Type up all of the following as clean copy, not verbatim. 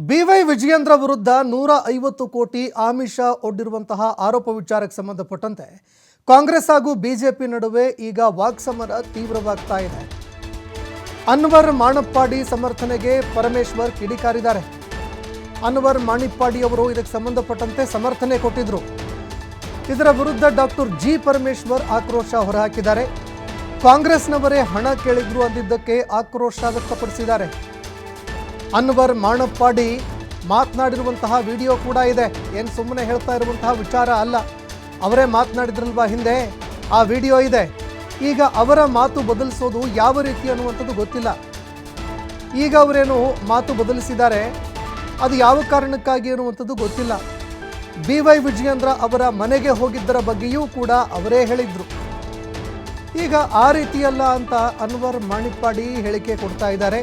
B Y Vijayendra ವಿರುದ್ಧ 150 ಕೋಟಿ ಆಮಿಷ ಒಡ್ಡಿರುವಂತಹ ಆರೋಪ ವಿಚಾರಕ್ಕೆ ಸಂಬಂಧಪಟ್ಟಂತೆ ಕಾಂಗ್ರೆಸ್ ಹಾಗೂ ಬಿಜೆಪಿ ನಡುವೆ ಈಗ ವಾಕ್ಸಮರ ತೀವ್ರವಾಗ್ತಾ ಇದೆ. ಅನ್ವರ್ ಮಾಣಿಪ್ಪಾಡಿ ಸಮರ್ಥನೆಗೆ ಪರಮೇಶ್ವರ್ ಕಿಡಿಕಾರಿದ್ದಾರೆ. ಅನ್ವರ್ ಮಾಣಿಪ್ಪಾಡಿ ಅವರು ಇದಕ್ಕೆ ಸಂಬಂಧಪಟ್ಟಂತೆ ಸಮರ್ಥನೆ ಕೊಟ್ಟಿದ್ರು. ಇದರ ವಿರುದ್ಧ ಡಾಕ್ಟರ್ ಜಿ ಪರಮೇಶ್ವರ್ ಆಕ್ರೋಶ ಹೊರಹಾಕಿದ್ದಾರೆ. ಕಾಂಗ್ರೆಸ್ನವರೇ ಹಣ ಕೇಳಿದ್ರು ಅಂದಿದ್ದಕ್ಕೆ ಆಕ್ರೋಶ ವ್ಯಕ್ತಪಡಿಸಿದ್ದಾರೆ. ಅನ್ವರ್ ಮಾಣಿಪ್ಪಾಡಿ ಮಾತನಾಡಿರುವಂತಹ ವಿಡಿಯೋ ಕೂಡ ಇದೆ. ಏನು ಸುಮ್ಮನೆ ಹೇಳ್ತಾ ಇರುವಂತಹ ವಿಚಾರ ಅಲ್ಲ, ಅವರೇ ಮಾತನಾಡಿದ್ರಲ್ವಾ ಹಿಂದೆ, ಆ ವಿಡಿಯೋ ಇದೆ. ಈಗ ಅವರ ಮಾತು ಬದಲಿಸೋದು ಯಾವ ರೀತಿ ಅನ್ನುವಂಥದ್ದು ಗೊತ್ತಿಲ್ಲ. ಈಗ ಅವರೇನು ಮಾತು ಬದಲಿಸಿದ್ದಾರೆ, ಅದು ಯಾವ ಕಾರಣಕ್ಕಾಗಿ ಅನ್ನುವಂಥದ್ದು ಗೊತ್ತಿಲ್ಲ. ಬಿವೈ ವಿಜಯೇಂದ್ರ ಅವರ ಮನೆಗೆ ಹೋಗಿದ್ದರ ಬಗ್ಗೆಯೂ ಕೂಡ ಅವರೇ ಹೇಳಿದ್ರು. ಈಗ ಆ ರೀತಿಯಲ್ಲ ಅಂತ ಅನ್ವರ್ ಮಾಣಿಪ್ಪಾಡಿ ಹೇಳಿಕೆ ಕೊಡ್ತಾ ಇದ್ದಾರೆ.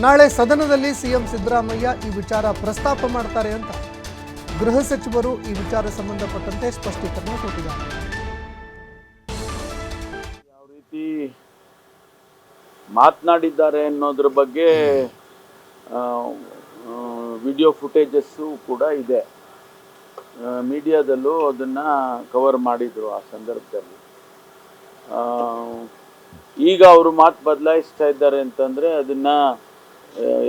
ನಾಳೆ ಸದನದಲ್ಲಿ ಸಿಎಂ ಸಿದ್ದರಾಮಯ್ಯ ಈ ವಿಚಾರ ಪ್ರಸ್ತಾಪ ಮಾಡ್ತಾರೆ ಅಂತ ಗೃಹ ಸಚಿವರು ಈ ವಿಚಾರ ಸಂಬಂಧಪಟ್ಟಂತೆ ಸ್ಪಷ್ಟೀಕರಣ ಕೊಟ್ಟಿದ್ದಾರೆ. ಯಾವ ರೀತಿ ಮಾತನಾಡಿದ್ದಾರೆ ಅನ್ನೋದ್ರ ಬಗ್ಗೆ ವಿಡಿಯೋ ಫುಟೇಜಸ್ಸು ಕೂಡ ಇದೆ. ಮೀಡಿಯಾದಲ್ಲೂ ಅದನ್ನು ಕವರ್ ಮಾಡಿದರು ಆ ಸಂದರ್ಭದಲ್ಲಿ. ಈಗ ಅವರು ಮಾತು ಬದಲಾಯಿಸ್ತಾ ಇದ್ದಾರೆ ಅಂತಂದರೆ ಅದನ್ನು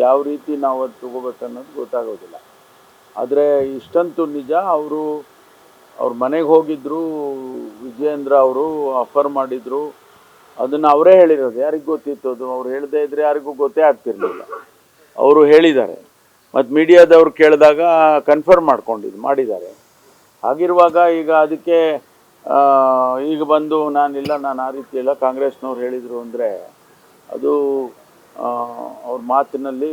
ಯಾವ ರೀತಿ ನಾವು ಅದು ತಗೋಬೇಕನ್ನೋದು ಗೊತ್ತಾಗೋದಿಲ್ಲ. ಆದರೆ ಇಷ್ಟಂತೂ ನಿಜ, ಅವ್ರ ಮನೆಗೆ ಹೋಗಿದ್ದರು, ವಿಜಯೇಂದ್ರ ಅವರು ಆಫರ್ ಮಾಡಿದರು. ಅದನ್ನು ಅವರೇ ಹೇಳಿರೋದು. ಯಾರಿಗೆ ಗೊತ್ತಿತ್ತು ಅದು? ಅವ್ರು ಹೇಳದೇ ಇದ್ದರೆ ಯಾರಿಗೂ ಗೊತ್ತೇ ಆಗ್ತಿರ್ಲಿಲ್ಲ. ಅವರು ಹೇಳಿದ್ದಾರೆ. ಮತ್ತು ಮೀಡಿಯಾದವ್ರು ಕೇಳಿದಾಗ ಕನ್ಫರ್ಮ್ ಮಾಡಿದ್ದಾರೆ. ಹಾಗಿರುವಾಗ ಈಗ ಅದಕ್ಕೆ ಈಗ ಬಂದು ನಾನು ಆ ರೀತಿ ಎಲ್ಲ ಕಾಂಗ್ರೆಸ್ನವ್ರು ಹೇಳಿದರು ಅಂದರೆ ಅದು ಅವ್ರ ಮಾತಿನಲ್ಲಿ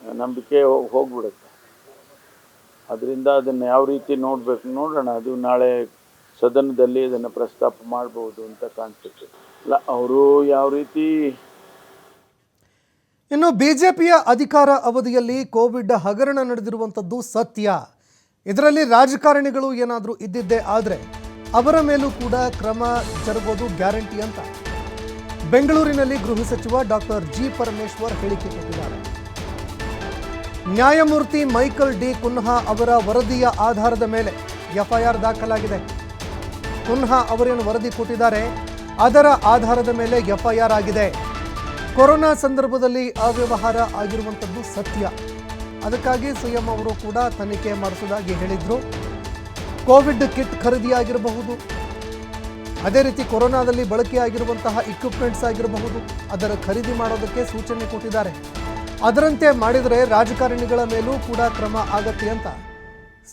ನಂಬಿಕೆ ಹೋಗ್ಬಿಡುತ್ತೆ. ಅದರಿಂದ ಅದನ್ನು ಯಾವ ರೀತಿ ನೋಡೋಣ. ಅದು ನಾಳೆ ಸದನದಲ್ಲಿ ಅದನ್ನು ಪ್ರಸ್ತಾಪ ಮಾಡ್ಬೋದು ಅಂತ ಕಾಣಿಸುತ್ತೆ. ಇಲ್ಲ, ಅವರು ಯಾವ ರೀತಿ. ಇನ್ನು ಬಿಜೆಪಿಯ ಅಧಿಕಾರ ಅವಧಿಯಲ್ಲಿ ಕೋವಿಡ್ ಹಗರಣ ನಡೆದಿರುವಂಥದ್ದು ಸತ್ಯ. ಇದರಲ್ಲಿ ರಾಜಕಾರಣಿಗಳು ಏನಾದರೂ ಇದ್ದಿದ್ದೇ ಆದರೆ ಅವರ ಮೇಲೂ ಕೂಡ ಕ್ರಮ ಜರುಗೋದು ಗ್ಯಾರಂಟಿ ಅಂತ ಬೆಂಗಳೂರಿನಲ್ಲಿ ಗೃಹ ಸಚಿವ ಡಾಕ್ಟರ್ ಜಿ ಪರಮೇಶ್ವರ್ ಹೇಳಿಕೆ ಕೊಟ್ಟಿದ್ದಾರೆ. ನ್ಯಾಯಮೂರ್ತಿ ಮೈಕಲ್ ಡಿ ಕುನ್ಹಾ ಅವರ ವರದಿಯ ಆಧಾರದ ಮೇಲೆ ಎಫ್ಐಆರ್ ದಾಖಲಾಗಿದೆ. ಕುನ್ಹಾ ಅವರೇನು ವರದಿ ಕೊಟ್ಟಿದ್ದಾರೆ ಅದರ ಆಧಾರದ ಮೇಲೆ ಎಫ್ಐಆರ್ ಆಗಿದೆ. ಕೊರೋನಾ ಸಂದರ್ಭದಲ್ಲಿ ಅವ್ಯವಹಾರ ಆಗಿರುವಂಥದ್ದು ಸತ್ಯ. ಅದಕ್ಕಾಗಿ ಸಿಎಂ ಅವರು ಕೂಡ ತನಿಖೆ ಮಾಡಿಸುವುದಾಗಿ ಹೇಳಿದ್ರು. ಕೋವಿಡ್ ಕಿಟ್ ಖರೀದಿಯಾಗಿರಬಹುದು, ಅದೇ ರೀತಿ ಕೊರೋನಾದಲ್ಲಿ ಬಳಕೆಯಾಗಿರುವಂತಹ ಇಕ್ವಿಪ್ಮೆಂಟ್ಸ್ ಆಗಿರಬಹುದು, ಅದರ ಖರೀದಿ ಮಾಡೋದಕ್ಕೆ ಸೂಚನೆ ಕೊಟ್ಟಿದ್ದಾರೆ. ಅದರಂತೆ ಮಾಡಿದರೆ ರಾಜಕಾರಣಿಗಳ ಮೇಲೂ ಕೂಡ ಕ್ರಮ ಆಗತ್ತೆ ಅಂತ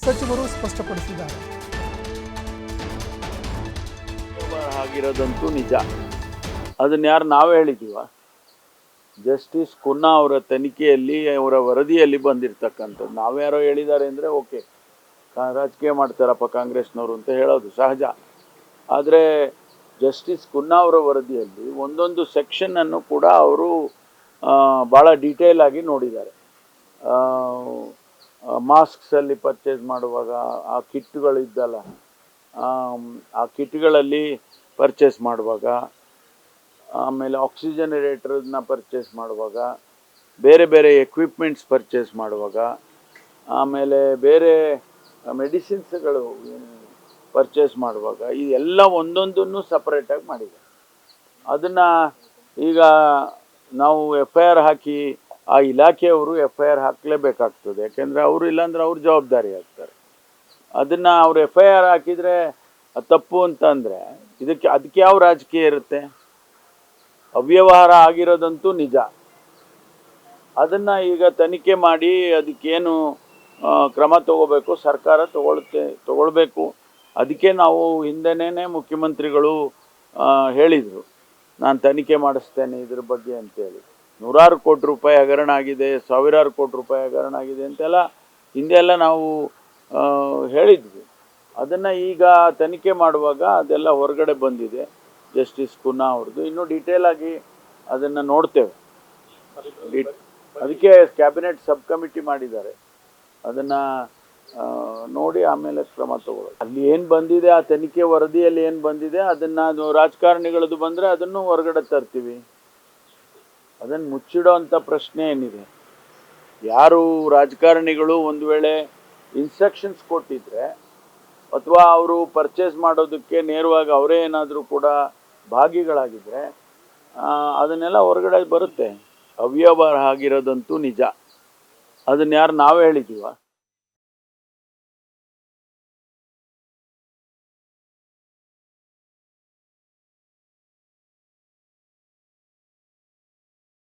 ಸಚಿವರು ಸ್ಪಷ್ಟಪಡಿಸಿದ್ದಾರೆ. ಆಗಿರೋದಂತೂ ನಿಜ. ಅದನ್ನ ಯಾರು ನಾವೇ ಹೇಳಿದ್ದೀವ? ಜಸ್ಟಿಸ್ ಕುನ್ನಾ ಅವರ ತನಿಖೆಯಲ್ಲಿ, ಅವರ ವರದಿಯಲ್ಲಿ ಬಂದಿರತಕ್ಕಂಥದ್ದು. ನಾವ್ಯಾರೋ ಹೇಳಿದ್ದಾರೆ ಅಂದರೆ ಓಕೆ, ರಾಜಕೀಯ ಮಾಡ್ತಾರಪ್ಪ ಕಾಂಗ್ರೆಸ್ನವರು ಅಂತ ಹೇಳೋದು ಸಹಜ. ಆದರೆ ಜಸ್ಟಿಸ್ ಕುನ್ನಾ ಅವರ ವರದಿಯಲ್ಲಿ ಒಂದೊಂದು ಸೆಕ್ಷನನ್ನು ಕೂಡ ಅವರು ಭಾಳ ಡೀಟೇಲ್ ಆಗಿ ನೋಡಿದ್ದಾರೆ. ಮಾಸ್ಕ್ಸಲ್ಲಿ ಪರ್ಚೇಸ್ ಮಾಡುವಾಗ ಆ ಕಿಟ್ಗಳಿದ್ದಲ್ಲ, ಆ ಕಿಟ್ಗಳಲ್ಲಿ ಪರ್ಚೇಸ್ ಮಾಡುವಾಗ, ಆಮೇಲೆ ಆಕ್ಸಿಜನರೇಟರ್ನ ಪರ್ಚೇಸ್ ಮಾಡುವಾಗ, ಬೇರೆ ಬೇರೆ ಎಕ್ವಿಪ್ಮೆಂಟ್ಸ್ ಪರ್ಚೇಸ್ ಮಾಡುವಾಗ, ಆಮೇಲೆ ಬೇರೆ ಮೆಡಿಸಿನ್ಸ್ಗಳು ಪರ್ಚೇಸ್ ಮಾಡುವಾಗ, ಇದೆಲ್ಲ ಒಂದೊಂದನ್ನು ಸಪ್ರೇಟಾಗಿ ಮಾಡಿದ್ದಾರೆ. ಅದನ್ನು ಈಗ ನಾವು FIR ಹಾಕಿ ಆ ಇಲಾಖೆಯವರು FIR ಹಾಕಲೇಬೇಕಾಗ್ತದೆ. ಯಾಕೆಂದರೆ ಅವರು ಇಲ್ಲಾಂದ್ರೆ ಅವ್ರ ಜವಾಬ್ದಾರಿ ಆಗ್ತಾರೆ. ಅದನ್ನು ಅವ್ರು FIR ಹಾಕಿದರೆ ತಪ್ಪು ಅಂತಂದರೆ ಅದಕ್ಕೆ ಯಾವ ರಾಜಕೀಯ ಇರುತ್ತೆ? ಅವ್ಯವಹಾರ ಆಗಿರೋದಂತೂ ನಿಜ. ಅದನ್ನು ಈಗ ತನಿಖೆ ಮಾಡಿ ಅದಕ್ಕೇನು ಕ್ರಮ ತಗೋಬೇಕು ಸರ್ಕಾರ ತಗೊಳ್ಬೇಕು. ಅದಕ್ಕೆ ನಾವು ಹಿಂದೆನೇ ಮುಖ್ಯಮಂತ್ರಿಗಳು ಹೇಳಿದರು, ನಾನು ತನಿಖೆ ಮಾಡಿಸ್ತೇನೆ ಇದ್ರ ಬಗ್ಗೆ ಅಂತೇಳಿ. 100 ಕೋಟಿ ರೂಪಾಯಿ ಹಗರಣ ಆಗಿದೆ, 1000 ಕೋಟಿ ರೂಪಾಯಿ ಹಗರಣ ಆಗಿದೆ ಅಂತೆಲ್ಲ ಹಿಂದೆಲ್ಲ ನಾವು ಹೇಳಿದ್ವಿ. ಅದನ್ನು ಈಗ ತನಿಖೆ ಮಾಡುವಾಗ ಅದೆಲ್ಲ ಹೊರಗಡೆ ಬಂದಿದೆ. ಜಸ್ಟಿಸ್ ಕುನ್ನಾ ಅವ್ರದ್ದು ಇನ್ನೂ ಡೀಟೇಲ್ ಆಗಿ ಅದನ್ನು ನೋಡ್ತೇವೆ. ಅದಕ್ಕೆ ಕ್ಯಾಬಿನೆಟ್ ಸಬ್ ಕಮಿಟಿ ಮಾಡಿದ್ದಾರೆ. ಅದನ್ನು ನೋಡಿ ಆಮೇಲೆ ಕ್ರಮ ತಗೊಳ್ಳೋದು. ಅಲ್ಲಿ ಏನು ಬಂದಿದೆ, ಆ ತನಿಖೆ ವರದಿಯಲ್ಲಿ ಏನು ಬಂದಿದೆ ಅದನ್ನು ರಾಜಕಾರಣಿಗಳದ್ದು ಬಂದರೆ ಅದನ್ನು ಹೊರಗಡೆ ತರ್ತೀವಿ. ಅದನ್ನು ಮುಚ್ಚಿಡೋ ಅಂಥ ಪ್ರಶ್ನೆ ಏನಿದೆ? ಯಾರು ರಾಜಕಾರಣಿಗಳು ಒಂದು ವೇಳೆ ಇನ್ಸ್ಟ್ರಕ್ಷನ್ಸ್ ಕೊಟ್ಟಿದ್ರೆ ಅಥವಾ ಅವರು ಪರ್ಚೇಸ್ ಮಾಡೋದಕ್ಕೆ ನೇರವಾಗಿ ಅವರೇ ಏನಾದರೂ ಕೂಡ ಭಾಗಿಗಳಾಗಿದ್ದರೆ ಅದನ್ನೆಲ್ಲ ಹೊರಗಡೆ ಬರುತ್ತೆ. ಅವ್ಯವಹಾರ ಆಗಿರೋದಂತೂ ನಿಜ. ಅದನ್ನ ಯಾರು ನಾವೇ ಹೇಳಿದ್ದೀವ?